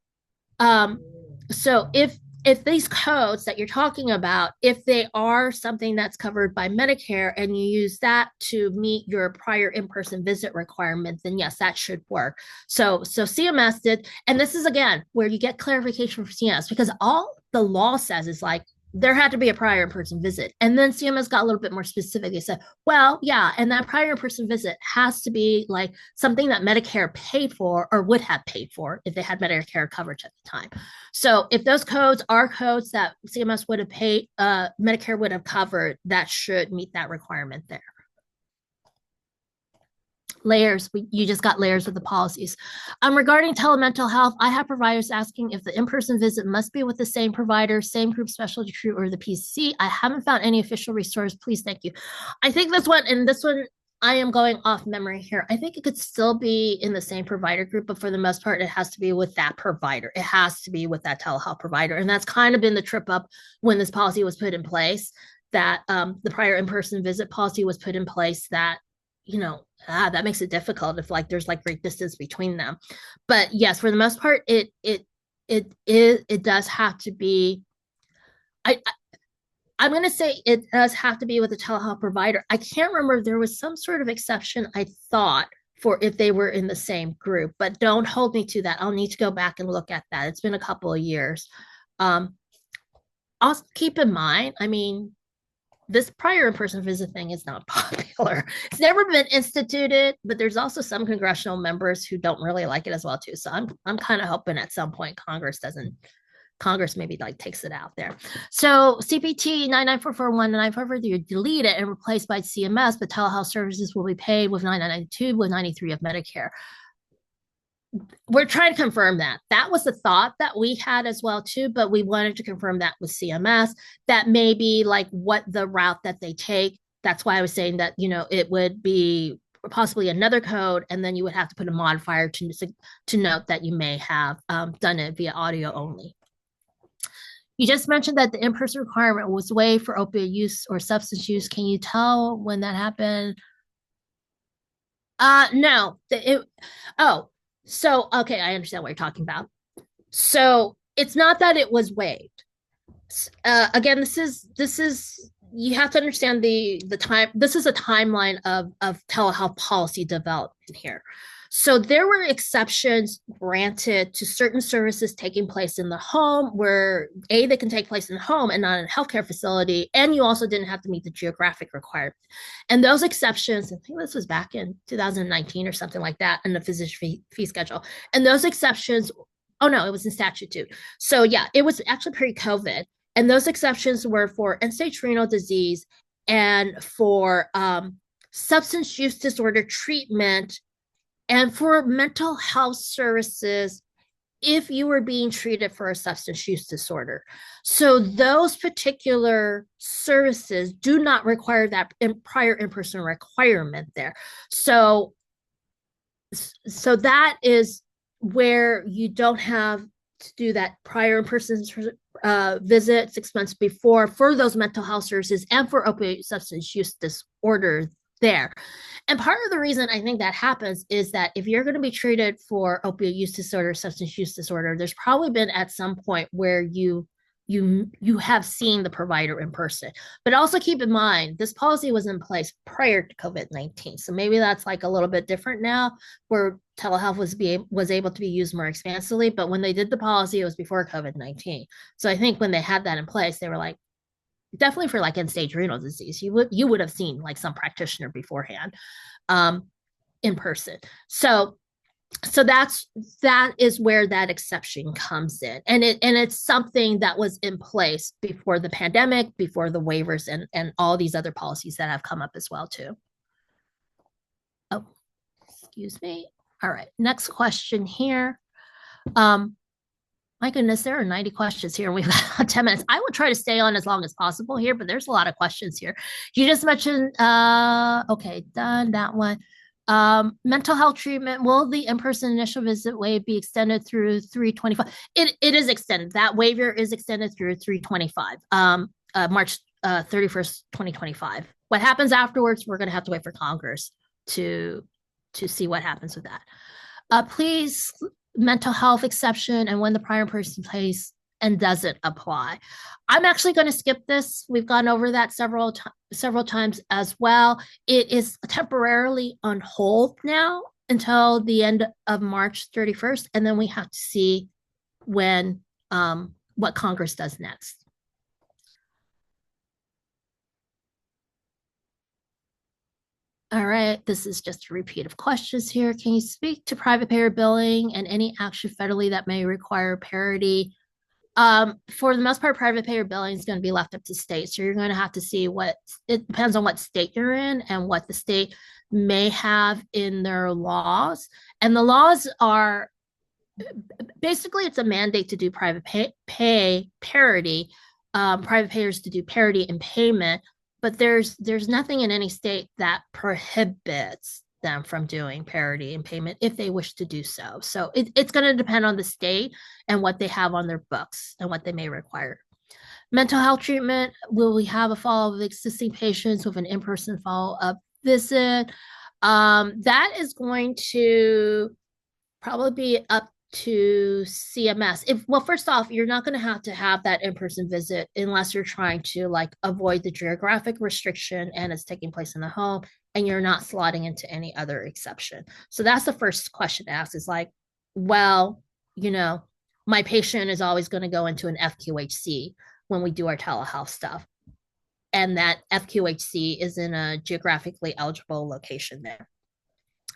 if these codes that you're talking about, if they are something that's covered by Medicare and you use that to meet your prior in-person visit requirement, then yes, that should work. So CMS did, and this is again where you get clarification from CMS, because all the law says is like there had to be a prior in-person visit. And then CMS got a little bit more specific. They said, well, yeah, and that prior in-person visit has to be like something that Medicare paid for or would have paid for if they had Medicare coverage at the time. So if those codes are codes that CMS would have paid, Medicare would have covered, that should meet that requirement there. Layers, you just got layers of the policies. Regarding telemental health, I have providers asking if the in-person visit must be with the same provider, same group specialty group, or the PCC. I haven't found any official resource. Please, thank you. I think this one, I am going off memory here. I think it could still be in the same provider group, but for the most part, it has to be with that provider. It has to be with that telehealth provider. And that's kind of been the trip up when this policy was put in place, that the prior in-person visit policy was put in place, that that makes it difficult if like there's like great distance between them. But yes, for the most part, it does have to be. I'm going to say it does have to be with a telehealth provider. I can't remember if there was some sort of exception, I thought, for if they were in the same group, but don't hold me to that. I'll need to go back and look at that. It's been a couple of years. Also keep in mind, I mean, this prior in-person visit thing is not popular. It's never been instituted, but there's also some congressional members who don't really like it as well too. So I'm kind of hoping at some point Congress maybe like takes it out there. So CPT 99441 and 944, you delete it and replace by CMS, but telehealth services will be paid with 992 with 93 of Medicare. We're trying to confirm that. That was the thought that we had as well too, but we wanted to confirm that with CMS, that may be like what the route that they take. That's why I was saying that, it would be possibly another code, and then you would have to put a modifier to note that you may have done it via audio only. You just mentioned that the in-person requirement was waived for opioid use or substance use. Can you tell when that happened? No. So, okay, I understand what you're talking about. So it's not that it was waived. Again, this is you have to understand the time. This is a timeline of telehealth policy development here. So there were exceptions granted to certain services taking place in the home, where they can take place in the home and not in a healthcare facility, and you also didn't have to meet the geographic requirement. And those exceptions, I think this was back in 2019 or something like that, in the physician fee schedule. And those exceptions, oh no, it was in statute too. So yeah, it was actually pre-COVID. And those exceptions were for end-stage renal disease and for substance use disorder treatment, and for mental health services if you were being treated for a substance use disorder. So those particular services do not require that prior in-person requirement there. So that is where you don't have to do that prior in-person visit 6 months before for those mental health services and for opioid substance use disorder there. And part of the reason I think that happens is that if you're going to be treated for opioid use disorder, substance use disorder, there's probably been at some point where you have seen the provider in person. But also keep in mind, this policy was in place prior to COVID-19. So maybe that's like a little bit different now, where telehealth was able to be used more expansively. But when they did the policy, it was before COVID-19. So I think when they had that in place, they were like, definitely for like end stage renal disease, you would have seen like some practitioner beforehand in person. So that is where that exception comes in, and it's something that was in place before the pandemic, before the waivers, and all these other policies that have come up as well too. Oh, excuse me. All right, next question here. My goodness, there are 90 questions here, and we've got 10 minutes. I will try to stay on as long as possible here, but there's a lot of questions here. You just mentioned, okay, done that one. Mental health treatment, will the in-person initial visit waiver be extended through 3/25? It is extended. That waiver is extended through 3/25, March 31st, 2025. What happens afterwards, we're going to have to wait for Congress to see what happens with that. Please, mental health exception and when the prior person plays and doesn't apply. I'm actually going to skip this. We've gone over that several times as well. It is temporarily on hold now until the end of March 31st, and then we have to see when what Congress does next. All right, this is just a repeat of questions here. Can you speak to private payer billing and any action federally that may require parity? For the most part, private payer billing is going to be left up to states. So you're going to have to see it depends on what state you're in and what the state may have in their laws. And the laws are basically, it's a mandate to do private pay parity, private payers to do parity in payment, but there's nothing in any state that prohibits them from doing parity in payment if they wish to do so. So it's going to depend on the state and what they have on their books and what they may require. Mental health treatment, will we have a follow-up of existing patients with an in-person follow-up visit? That is going to probably be up to CMS. Well, first off, you're not going to have that in-person visit unless you're trying to like avoid the geographic restriction and it's taking place in the home and you're not slotting into any other exception. So that's the first question to ask is like, well, my patient is always going to go into an FQHC when we do our telehealth stuff. And that FQHC is in a geographically eligible location there.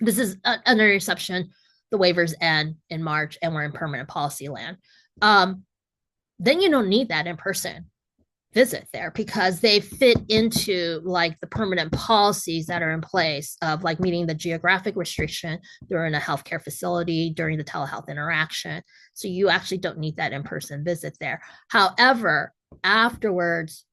This is under exception. The waivers end in March and we're in permanent policy land. Then you don't need that in-person visit there because they fit into like the permanent policies that are in place of like meeting the geographic restriction during a healthcare facility during the telehealth interaction. So you actually don't need that in-person visit there. However, afterwards,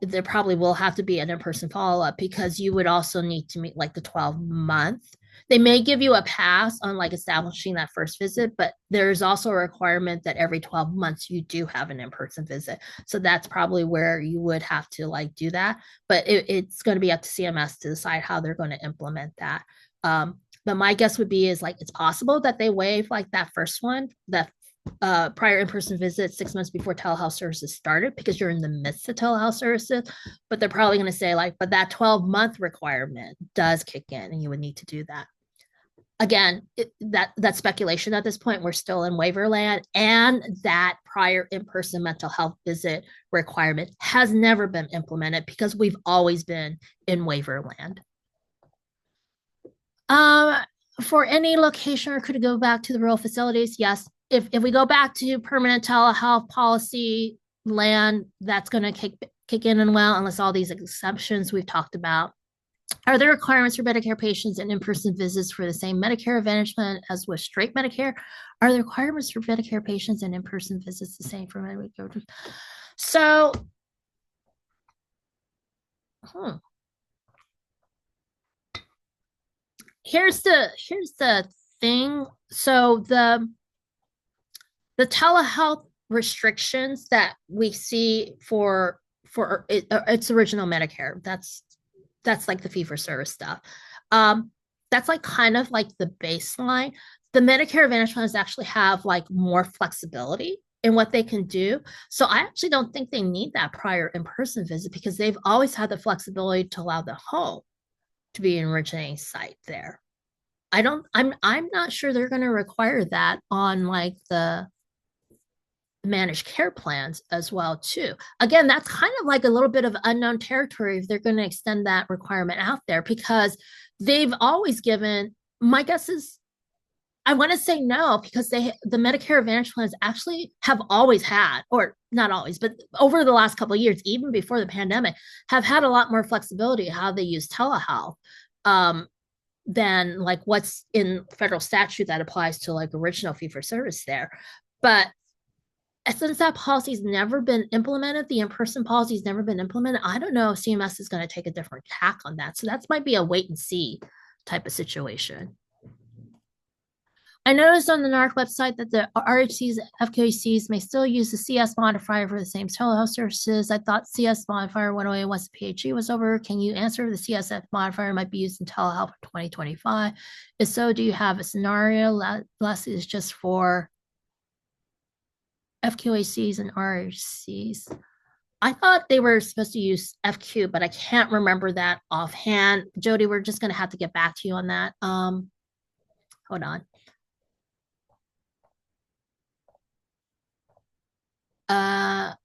there probably will have to be an in-person follow-up because you would also need to meet like the 12-month. They may give you a pass on like establishing that first visit, but there's also a requirement that every 12 months you do have an in-person visit. So that's probably where you would have to like do that. But it's going to be up to CMS to decide how they're going to implement that. But my guess would be is like it's possible that they waive like that first one, that prior in-person visit 6 months before telehealth services started because you're in the midst of telehealth services, but they're probably going to say like, but that 12-month requirement does kick in and you would need to do that. Again, that's speculation at this point. We're still in waiver land, and that prior in-person mental health visit requirement has never been implemented because we've always been in waiver land. For any location, or could it go back to the rural facilities? Yes. If we go back to permanent telehealth policy land, that's going to kick in and well, unless all these exceptions we've talked about. Are there requirements for Medicare patients and in-person visits for the same Medicare Advantage plan as with straight Medicare? Are the requirements for Medicare patients and in-person visits the same for Medicare? So, here's the thing. So the telehealth restrictions that we see for its original Medicare. That's like the fee for service stuff. That's like kind of like the baseline. The Medicare Advantage plans actually have like more flexibility in what they can do. So I actually don't think they need that prior in-person visit because they've always had the flexibility to allow the home to be an originating site there. I'm not sure they're going to require that on like the managed care plans as well too. Again, that's kind of like a little bit of unknown territory if they're going to extend that requirement out there because they've always given, my guess is I want to say no because the Medicare Advantage plans actually have always had, or not always, but over the last couple of years, even before the pandemic, have had a lot more flexibility how they use telehealth than like what's in federal statute that applies to like original fee for service there. But since that policy's never been implemented, the in-person policy's never been implemented, I don't know if CMS is going to take a different tack on that. So that might be a wait and see type of situation. I noticed on the NARC website that the RHCs, FQACs may still use the CS modifier for the same telehealth services. I thought CS modifier 108 once the PHE was over. Can you answer if the CSF modifier might be used in telehealth for 2025? If so, do you have a scenario? Last is just for FQACs and RHCs. I thought they were supposed to use FQ, but I can't remember that offhand. Jody, we're just going to have to get back to you on that. Hold on.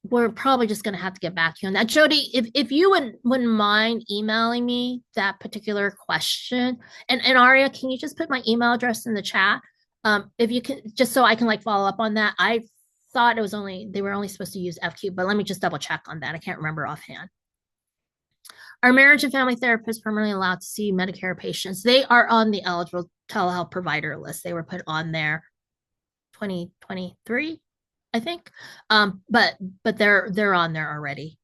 We're probably just going to have to get back to you on that. Jody, if you wouldn't mind emailing me that particular question, and Aria, can you just put my email address in the chat? If you can, just so I can like follow up on that. I thought they were only supposed to use FQ, but let me just double check on that. I can't remember offhand. Are marriage and family therapists permanently allowed to see Medicare patients? They are on the eligible telehealth provider list. They were put on there 2023. I think, but they're on there already.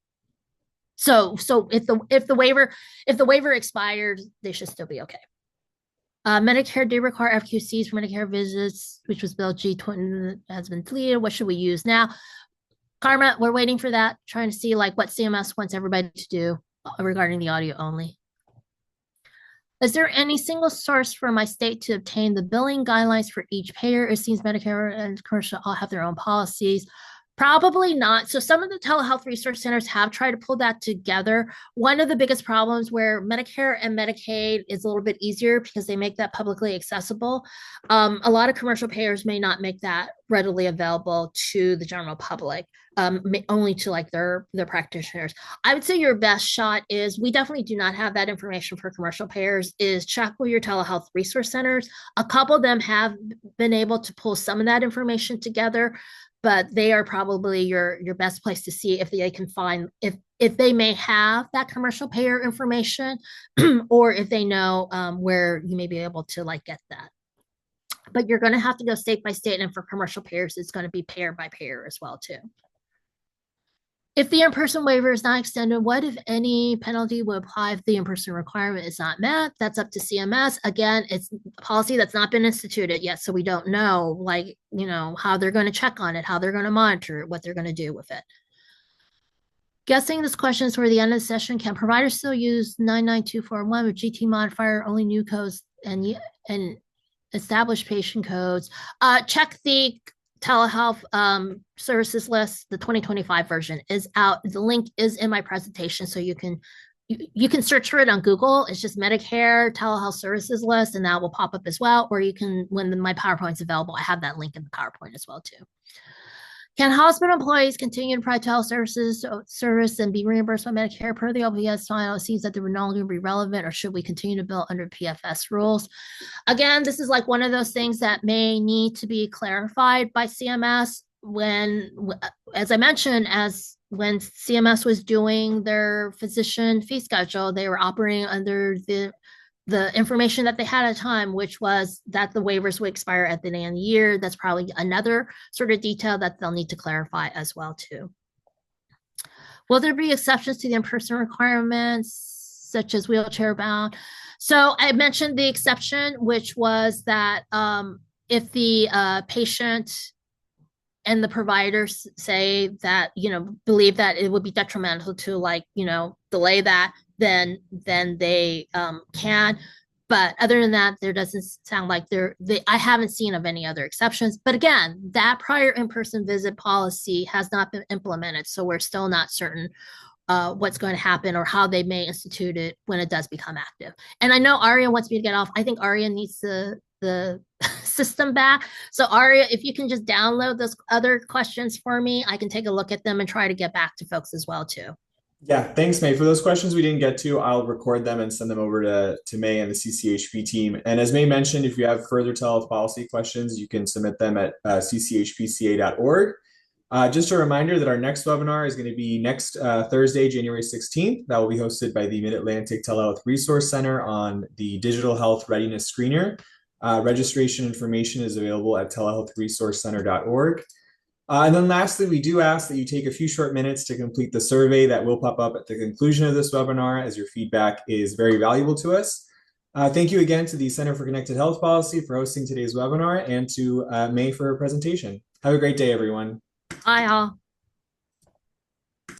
So if the waiver expired, they should still be okay. Medicare did require FQCs for Medicare visits, which was Bill G20 has been deleted. What should we use now? Karma, we're waiting for that, trying to see like what CMS wants everybody to do regarding the audio only. Is there any single source for my state to obtain the billing guidelines for each payer? It seems Medicare and commercial all have their own policies. Probably not. So some of the telehealth resource centers have tried to pull that together. One of the biggest problems where Medicare and Medicaid is a little bit easier because they make that publicly accessible. A lot of commercial payers may not make that readily available to the general public, only to like their practitioners. I would say your best shot is, we definitely do not have that information for commercial payers, is check with your telehealth resource centers. A couple of them have been able to pull some of that information together, but they are probably your best place to see if they can find, if they may have that commercial payer information or if they know where you may be able to like get that. But you're going to have to go state by state, and for commercial payers, it's going to be payer by payer as well too. If the in-person waiver is not extended, what, if any, penalty will apply if the in-person requirement is not met? That's up to CMS. Again, it's a policy that's not been instituted yet, so we don't know, like, you know, how they're going to check on it, how they're going to monitor it, what they're going to do with it. Guessing this question is for the end of the session. Can providers still use 99241 with GT modifier, only new codes and established patient codes? Check the telehealth services list. The 2025 version is out. The link is in my presentation, so you can search for it on Google. It's just Medicare telehealth services list, and that will pop up as well. Or you can, when my PowerPoint's available, I have that link in the PowerPoint as well too. Can hospital employees continue to provide telehealth service and be reimbursed by Medicare per the LPS final? It seems that they were no longer be relevant, or should we continue to bill under PFS rules? Again, this is like one of those things that may need to be clarified by CMS when, as I mentioned, when CMS was doing their physician fee schedule, they were operating under the information that they had at the time, which was that the waivers would expire at the end of the year. That's probably another sort of detail that they'll need to clarify as well too. Will there be exceptions to the in-person requirements, such as wheelchair bound? So I mentioned the exception, which was that if the patient and the providers say that, believe that it would be detrimental to, like, delay that, then they can. But other than that, there doesn't sound like I haven't seen of any other exceptions. But again, that prior in-person visit policy has not been implemented, so we're still not certain what's going to happen or how they may institute it when it does become active. And I know Aria wants me to get off. I think Aria needs the system back. So Aria, if you can just download those other questions for me, I can take a look at them and try to get back to folks as well too. Yeah, thanks, May. For those questions we didn't get to, I'll record them and send them over to May and the CCHP team. And as May mentioned, if you have further telehealth policy questions, you can submit them at cchpca.org. Just a reminder that our next webinar is going to be next Thursday, January 16th. That will be hosted by the Mid-Atlantic Telehealth Resource Center on the Digital Health Readiness Screener. Registration information is available at telehealthresourcecenter.org. And then lastly, we do ask that you take a few short minutes to complete the survey that will pop up at the conclusion of this webinar, as your feedback is very valuable to us. Thank you again to the Center for Connected Health Policy for hosting today's webinar, and to May for her presentation. Have a great day, everyone. Bye all.